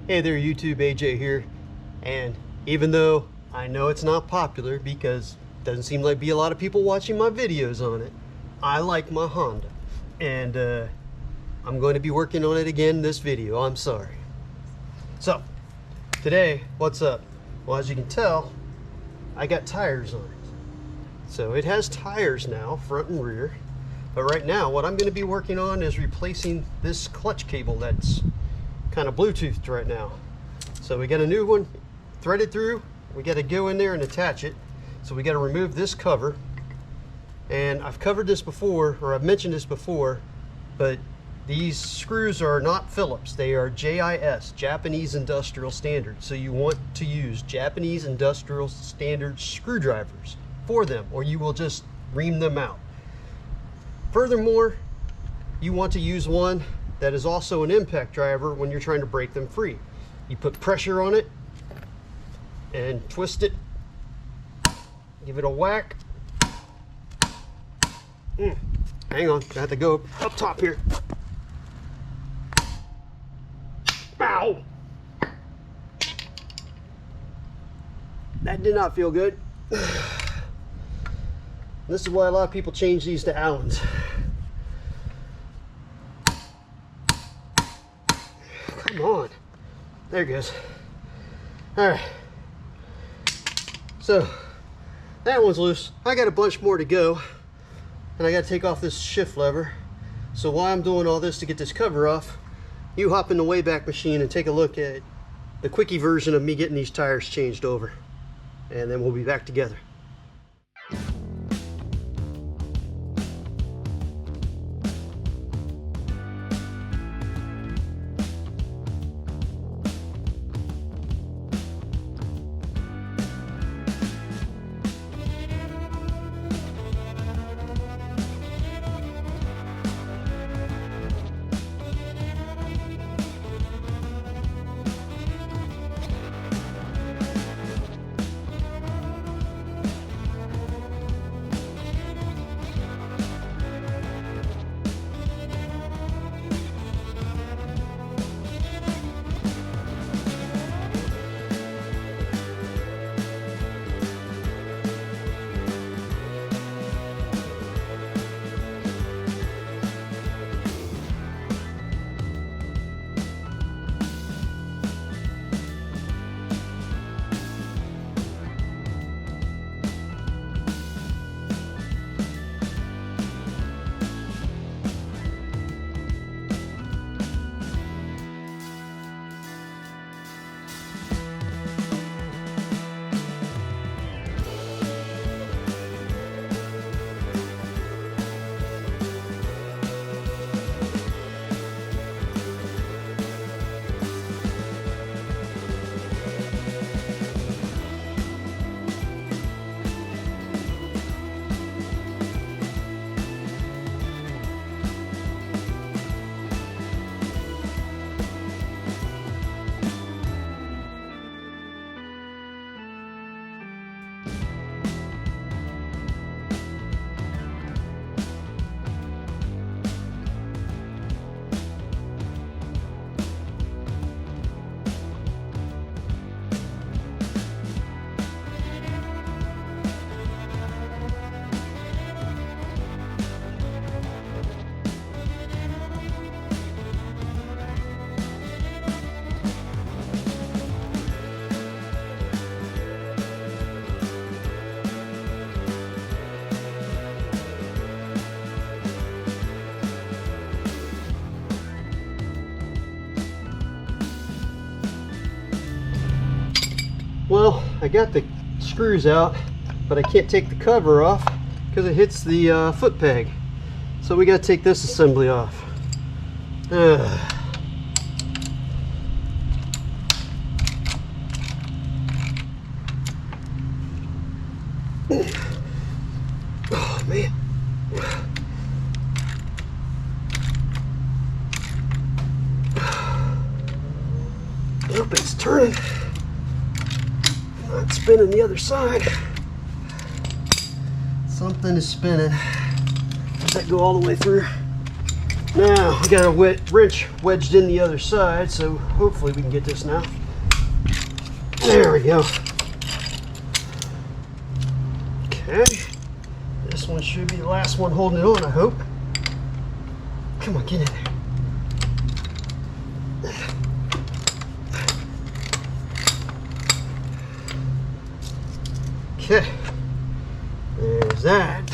Hey there YouTube, AJ here. And even though I know it's not popular because it doesn't seem like be a lot of people watching my videos on it, I like my Honda. And I'm going to be working on it again in this video. I'm sorry. So today, what's up? Well, as you can tell, I got tires on it. So it has tires now, front and rear. But right now, what I'm going to be working on is replacing this clutch cable that's kind of Bluetoothed right now. So we got a new one threaded through. We got to go in there and attach it. So we got to remove this cover. And I've covered this before, or I've mentioned this before, but these screws are not Phillips. They are JIS, Japanese Industrial Standard. So you want to use Japanese Industrial Standard screwdrivers for them, or you will just ream them out. Furthermore, you want to use one that is also an impact driver when you're trying to break them free. You put pressure on it and twist it, give it a whack. Hang on, I have to go up top here. Ow! That did not feel good. This is why a lot of people change these to Allens. Come on. There it goes. Alright. So, that one's loose. I got a bunch more to go. And I got to take off this shift lever. So while I'm doing all this to get this cover off, you hop in the Wayback Machine and take a look at the quickie version of me getting these tires changed over. And then we'll be back together. Well, I got the screws out, but I can't take the cover off because it hits the foot peg. So we got to take this assembly off. Oh man. Nope, it's turning. Not spinning the other side. Something is spinning. Does that go all the way through? Now we got a wrench wedged in the other side, so hopefully we can get this now. There we go. Okay. This one should be the last one holding it on, I hope. Come on, get in there. Okay. There's that.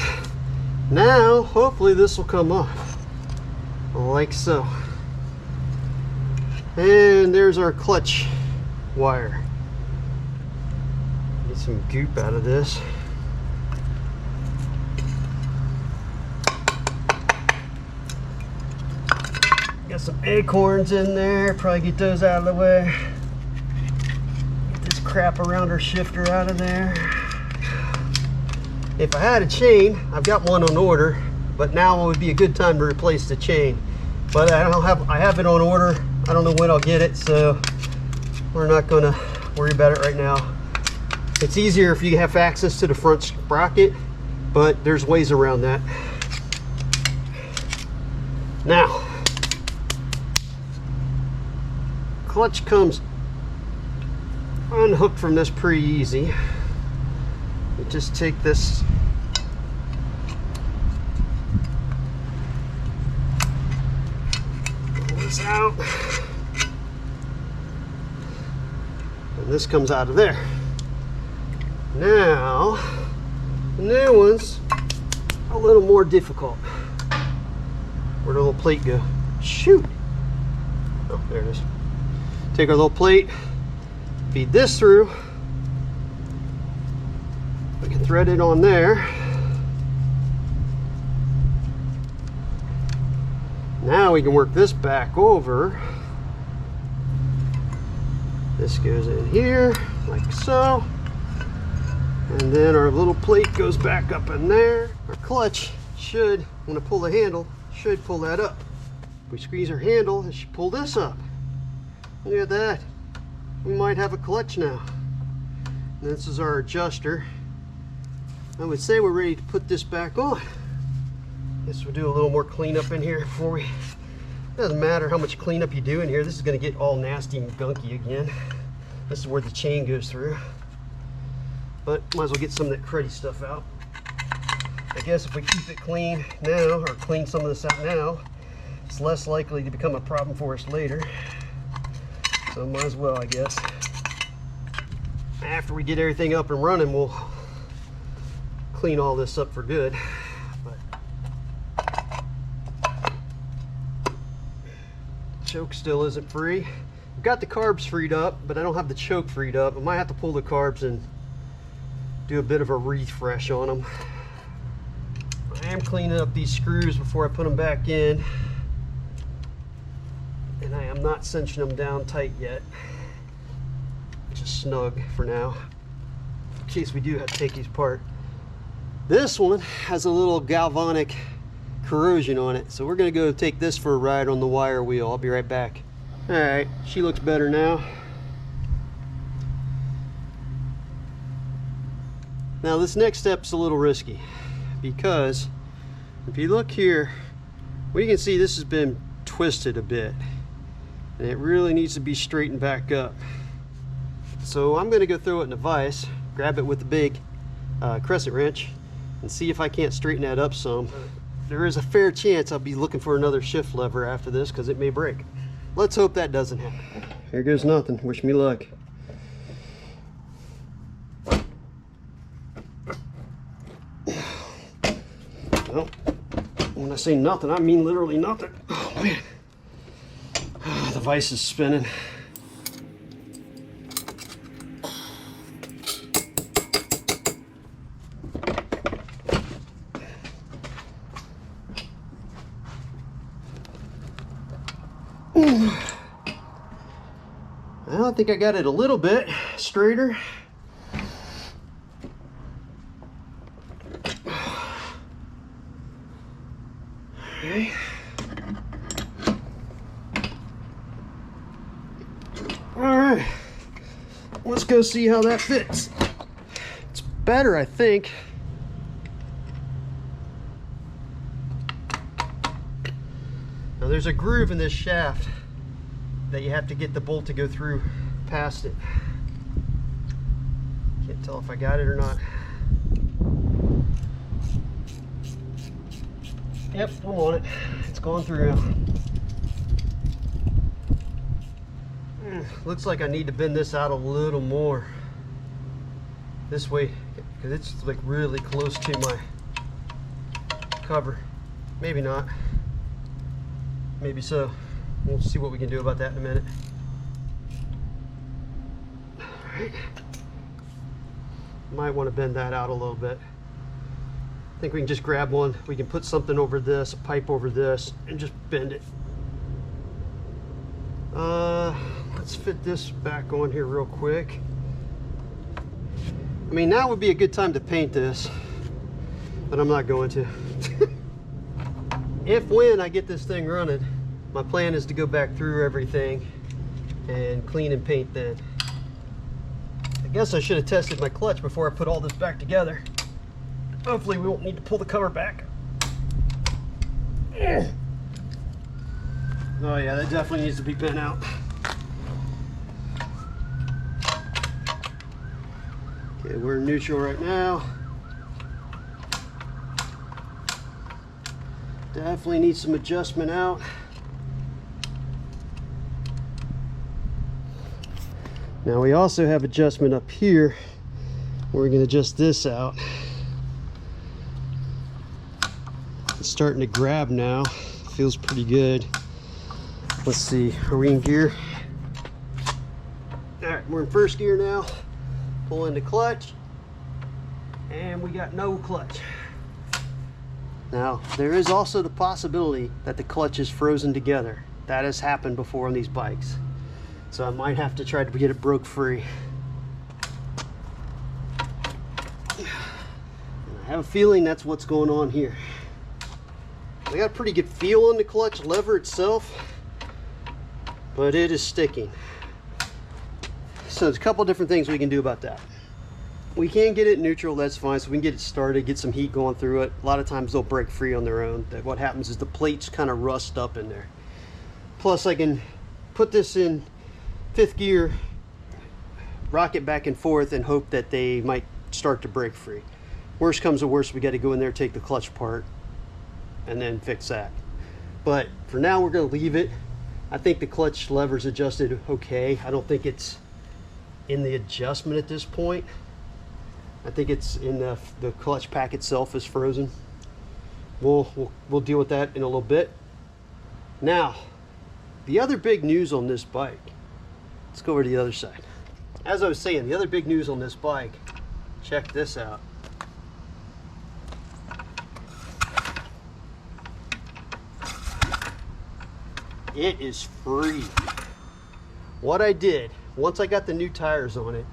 Now, hopefully this will come off. Like so. And there's our clutch wire. Get some goop out of this. Got some acorns in there, probably get those out of the way. Get this crap around our shifter out of there. If I had a chain, I've got one on order, but now would be a good time to replace the chain. But I have it on order. I don't know when I'll get it, so we're not gonna worry about it right now. It's easier if you have access to the front sprocket, but there's ways around that. Now, clutch comes unhooked from this pretty easy. You just take this out, and this comes out of there. Now, the new one's a little more difficult. Where'd the little plate go? Shoot! Oh, there it is. Take our little plate, feed this through. We can thread it on there. Now we can work this back over. This goes in here, like so. And then our little plate goes back up in there. Our clutch should, when I pull the handle, should pull that up. If we squeeze our handle, it should pull this up. Look at that. We might have a clutch now. And this is our adjuster. I would say we're ready to put this back on. Guess we'll do a little more cleanup in here before we... Doesn't matter how much cleanup you do in here. This is going to get all nasty and gunky again. This is where the chain goes through. But might as well get some of that cruddy stuff out. I guess if we keep it clean now, or clean some of this out now, it's less likely to become a problem for us later. So might as well, I guess. After we get everything up and running, we'll clean all this up for good. Choke still isn't free. I've got the carbs freed up, but I don't have the choke freed up. I might have to pull the carbs and do a bit of a refresh on them. I am cleaning up these screws before I put them back in, and I am not cinching them down tight yet. Just snug for now, in case we do have to take these apart. This one has a little galvanic corrosion on it, so we're going to go take this for a ride on the wire wheel. I'll be right back. Alright, she looks better now. Now this next step's a little risky, because if you look here, we can see this has been twisted a bit, and it really needs to be straightened back up. So I'm going to go throw it in a vise, grab it with the big crescent wrench, and see if I can't straighten that up some. There is a fair chance I'll be looking for another shift lever after this, because it may break. Let's hope that doesn't happen. Here goes nothing. Wish me luck. Well, when I say nothing, I mean literally nothing. Oh man. The vise is spinning. I think I got it a little bit straighter. Okay. All right. Let's go see how that fits. It's better, I think. there's a groove in this shaft that you have to get the bolt to go through past it. Can't tell if I got it or not. Yep, I'm on it. It's going through. Looks like I need to bend this out a little more this way, because it's like really close to my cover. Maybe not. Maybe so. We'll see what we can do about that in a minute. All right. Might want to bend that out a little bit. I think we can just grab one. We can put something over this, a pipe over this, and just bend it. Let's fit this back on here real quick. I mean, now would be a good time to paint this, but I'm not going to. When I get this thing running, my plan is to go back through everything and clean and paint then. I guess I should have tested my clutch before I put all this back together. Hopefully we won't need to pull the cover back. Oh yeah, that definitely needs to be bent out. Okay, we're in neutral right now. Definitely needs some adjustment out. Now we also have adjustment up here. We're going to adjust this out. It's starting to grab now. Feels pretty good. Let's see, are we in gear? All right, we're in first gear now. Pull in the clutch, and we got no clutch. Now, there is also the possibility that the clutch is frozen together. That has happened before on these bikes. So I might have to try to get it broke free. And I have a feeling that's what's going on here. I got a pretty good feel on the clutch lever itself, but it is sticking. So there's a couple different things we can do about that. We can get it neutral, that's fine, so we can get it started, get some heat going through it. A lot of times they'll break free on their own. What happens is the plates kind of rust up in there. Plus I can put this in 5th gear, rock it back and forth, and hope that they might start to break free. Worst comes to worst, we got to go in there, take the clutch apart, and then fix that. But for now we're going to leave it. I think the clutch lever's adjusted okay. I don't think it's in the adjustment at this point. I think it's in the clutch pack itself is frozen. We'll deal with that in a little bit. Now, the other big news on this bike. Let's go over to the other side. As I was saying, the other big news on this bike, check this out. It is free. What I did, once I got the new tires on it,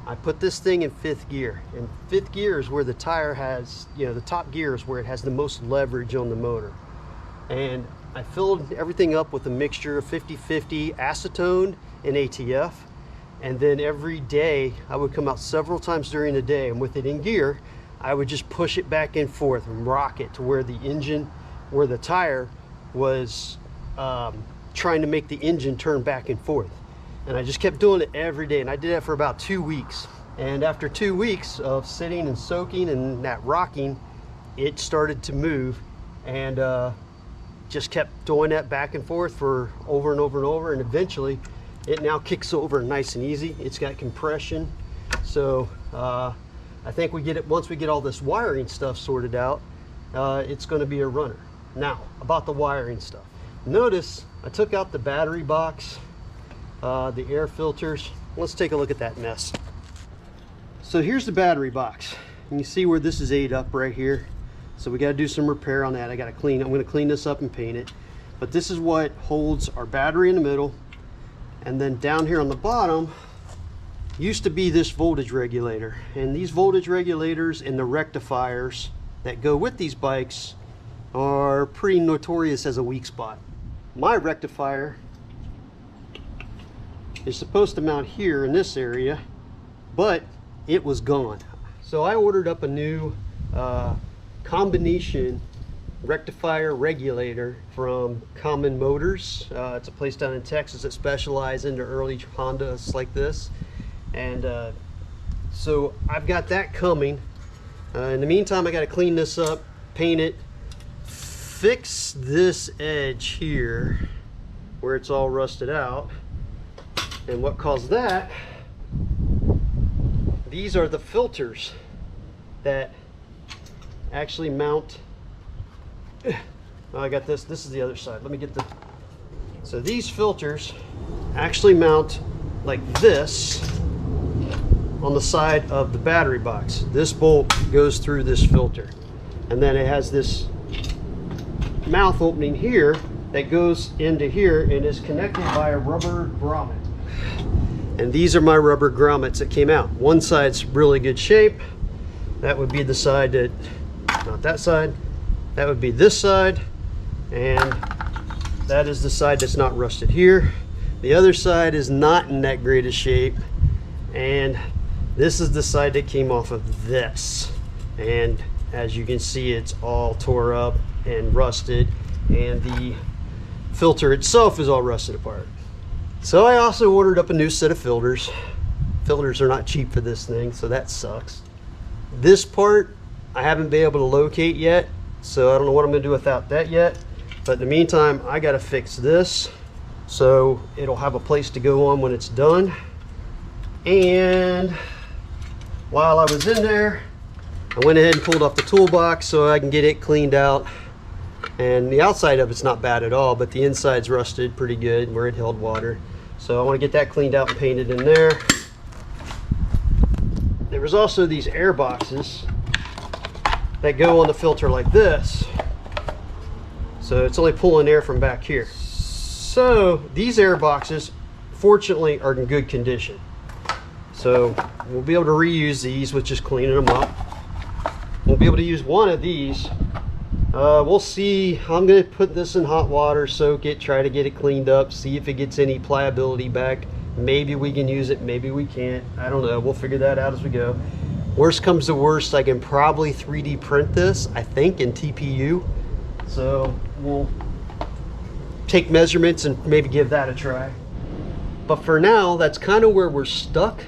I put this thing in 5th gear. And 5th gear is where the tire has, the top gear is where it has the most leverage on the motor. And I filled everything up with a mixture of 50-50 acetone and ATF. And then every day, I would come out several times during the day, and with it in gear, I would just push it back and forth and rock it to where the engine, where the tire was trying to make the engine turn back and forth. And I just kept doing it every day, and I did that for about 2 weeks. And after 2 weeks of sitting and soaking and that rocking, it started to move, and just kept doing that back and forth for over and over and over, and eventually it now kicks over nice and easy. It's got compression. So I think we get it, once we get all this wiring stuff sorted out, it's going to be a runner. Now, about the wiring stuff. Notice I took out the battery box, the air filters. Let's take a look at that mess. So here's the battery box. You can see where this is ate up right here. So we got to do some repair on that. I'm going to clean this up and paint it. But this is what holds our battery in the middle. And then down here on the bottom used to be this voltage regulator. And these voltage regulators and the rectifiers that go with these bikes are pretty notorious as a weak spot. My rectifier is supposed to mount here in this area, but it was gone. So I ordered up a new combination rectifier regulator from Common Motors. It's a place down in Texas that specializes into early Hondas like this. And so I've got that coming. In the meantime, I got to clean this up, paint it, fix this edge here where it's all rusted out. And what caused that, these are the filters that actually mount. Oh, I got this is the other side. Let me get the, so these filters actually mount like this on the side of the battery box. This bolt goes through this filter, and then it has this mouth opening here that goes into here and is connected by a rubber grommet. And these are my rubber grommets that came out. One side's really good shape. That would be the side that, not that side, that would be this side, and that is the side that's not rusted here. The other side is not in that great a shape, and this is the side that came off of this. And as you can see, it's all tore up and rusted, and the filter itself is all rusted apart. So I also ordered up a new set of filters. Filters are not cheap for this thing, so that sucks. This part I haven't been able to locate yet, so I don't know what I'm gonna do without that yet. But in the meantime, I gotta fix this so it'll have a place to go on when it's done. And while I was in there, I went ahead and pulled off the toolbox so I can get it cleaned out. And the outside of it's not bad at all, but the inside's rusted pretty good where it held water. So I want to get that cleaned out and painted in there. There was also these air boxes that go on the filter like this. So it's only pulling air from back here. So these air boxes, fortunately, are in good condition. So we'll be able to reuse these with just cleaning them up. We'll be able to use one of these. We'll see. I'm going to put this in hot water, soak it, try to get it cleaned up, see if it gets any pliability back. Maybe we can use it, maybe we can't. I don't know. We'll figure that out as we go. Worst comes to worst, I can probably 3D print this, I think, in TPU. So we'll take measurements and maybe give that a try. But for now, that's kind of where we're stuck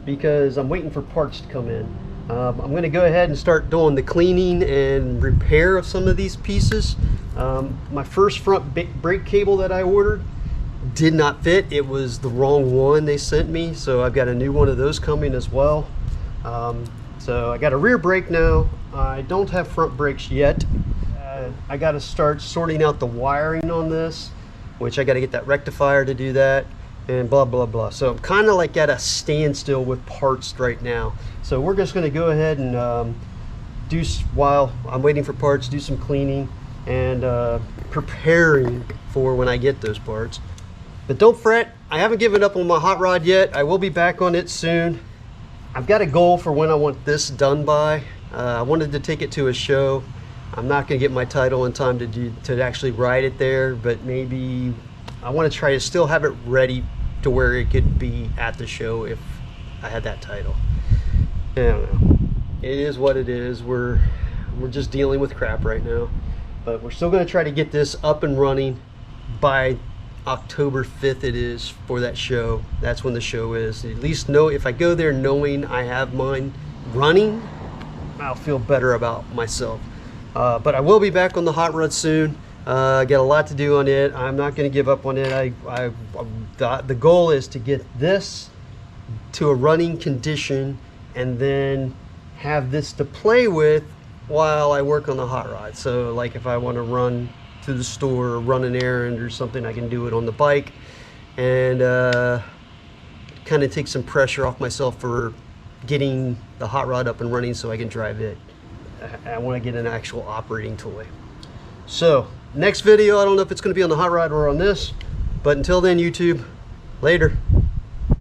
because I'm waiting for parts to come in. I'm going to go ahead and start doing the cleaning and repair of some of these pieces. My first front brake cable that I ordered did not fit. It was the wrong one they sent me, so I've got a new one of those coming as well. So I got a rear brake now. I don't have front brakes yet. I got to start sorting out the wiring on this, which I got to get that rectifier to do that, and blah blah blah. So I'm kind of like at a standstill with parts right now. So we're just going to go ahead and while I'm waiting for parts, do some cleaning and preparing for when I get those parts. But don't fret, I haven't given up on my hot rod yet. I will be back on it soon. I've got a goal for when I want this done by. I wanted to take it to a show. I'm not going to get my title in time to actually ride it there, but maybe I want to try to still have it ready to where it could be at the show if I had that title. I don't know. It is what it is. We're just dealing with crap right now, but we're still going to try to get this up and running by October 5th. It is for that show. That's when the show is. At least know if I go there knowing I have mine running, I'll feel better about myself. But I will be back on the hot rod soon. I got a lot to do on it. I'm not going to give up on it. The goal is to get this to a running condition and then have this to play with while I work on the hot rod. So like if I want to run to the store or run an errand or something, I can do it on the bike and kind of take some pressure off myself for getting the hot rod up and running so I can drive it. I want to get an actual operating toy. So next video, I don't know if it's going to be on the hot rod or on this, but until then, YouTube, later.